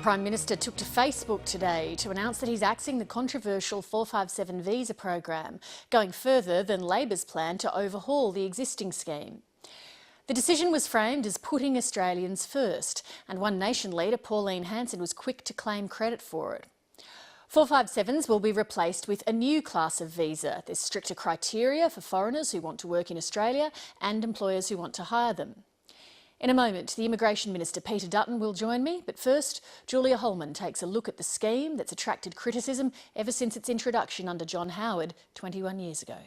Prime Minister took to Facebook today to announce that he's axing the controversial 457 visa program, going further than Labor's plan to overhaul the existing scheme. The decision was framed as putting Australians first, and One Nation leader Pauline Hanson was quick to claim credit for it. 457s will be replaced with a new class of visa. There's stricter criteria for foreigners who want to work in Australia and employers who want to hire them. In a moment, the Immigration Minister Peter Dutton will join me, but first, Julia Holman takes a look at the scheme that's attracted criticism ever since its introduction under John Howard 21 years ago.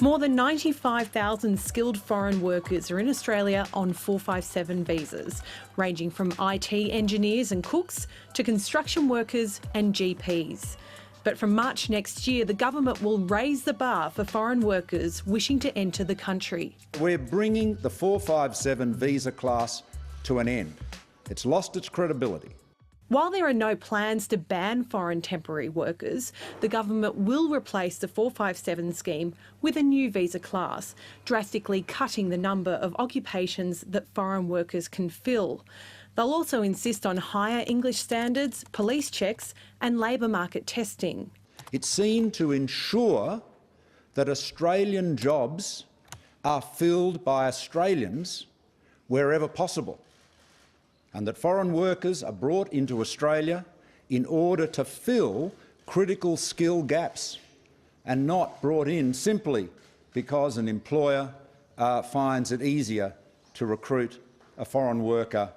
More than 95,000 skilled foreign workers are in Australia on 457 visas, ranging from IT engineers and cooks to construction workers and GPs. But from March next year, the government will raise the bar for foreign workers wishing to enter the country. We're bringing the 457 visa class to an end. It's lost its credibility. While there are no plans to ban foreign temporary workers, the government will replace the 457 scheme with a new visa class, drastically cutting the number of occupations that foreign workers can fill. They'll also insist on higher English standards, police checks and labour market testing. It's seen to ensure that Australian jobs are filled by Australians wherever possible, and that foreign workers are brought into Australia in order to fill critical skill gaps and not brought in simply because an employer finds it easier to recruit a foreign worker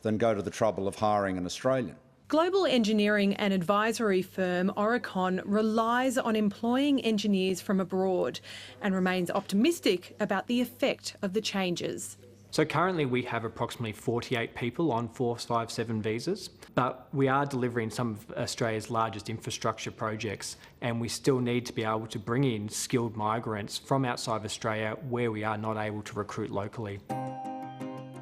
than go to the trouble of hiring an Australian. Global engineering and advisory firm Aurecon relies on employing engineers from abroad and remains optimistic about the effect of the changes. So currently we have approximately 48 people on 457 visas, but we are delivering some of Australia's largest infrastructure projects, and we still need to be able to bring in skilled migrants from outside of Australia where we are not able to recruit locally.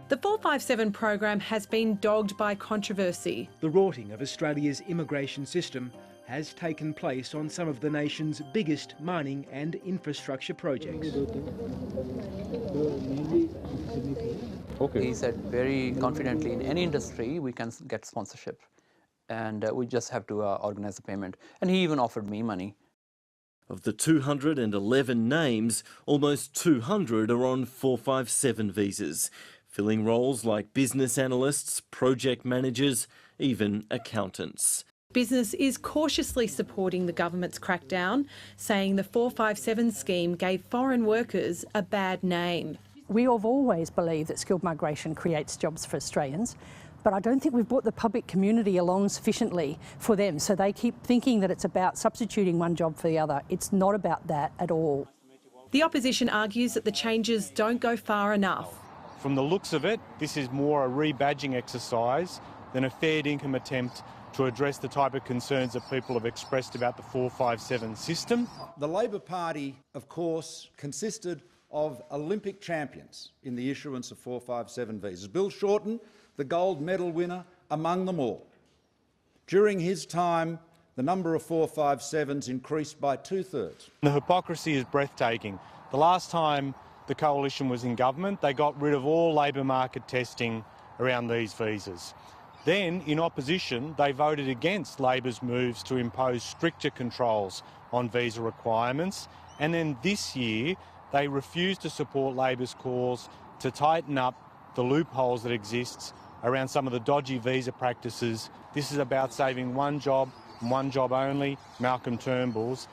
The 457 program has been dogged by controversy. The rorting of Australia's immigration system has taken place on some of the nation's biggest mining and infrastructure projects. He said very confidently, in any industry we can get sponsorship, and we just have to organise the payment. And he even offered me money. Of the 211 names, almost 200 are on 457 visas, filling roles like business analysts, project managers, even accountants. Business is cautiously supporting the government's crackdown, saying the 457 scheme gave foreign workers a bad name. We have always believed that skilled migration creates jobs for Australians, but I don't think we've brought the public community along sufficiently for them, so they keep thinking that it's about substituting one job for the other. It's not about that at all. The opposition argues that the changes don't go far enough. From the looks of it, this is more a rebadging exercise than a fair income attempt to address the type of concerns that people have expressed about the 457 system. The Labor Party, of course, consisted of Olympic champions in the issuance of 457 visas. Bill Shorten, the gold medal winner among them all. During his time, the number of 457s increased by 2/3. The hypocrisy is breathtaking. The last time the Coalition was in government, they got rid of all labour market testing around these visas. Then, in opposition, they voted against Labor's moves to impose stricter controls on visa requirements. And then this year, they refused to support Labor's calls to tighten up the loopholes that exist around some of the dodgy visa practices. This is about saving one job and one job only, Malcolm Turnbull's.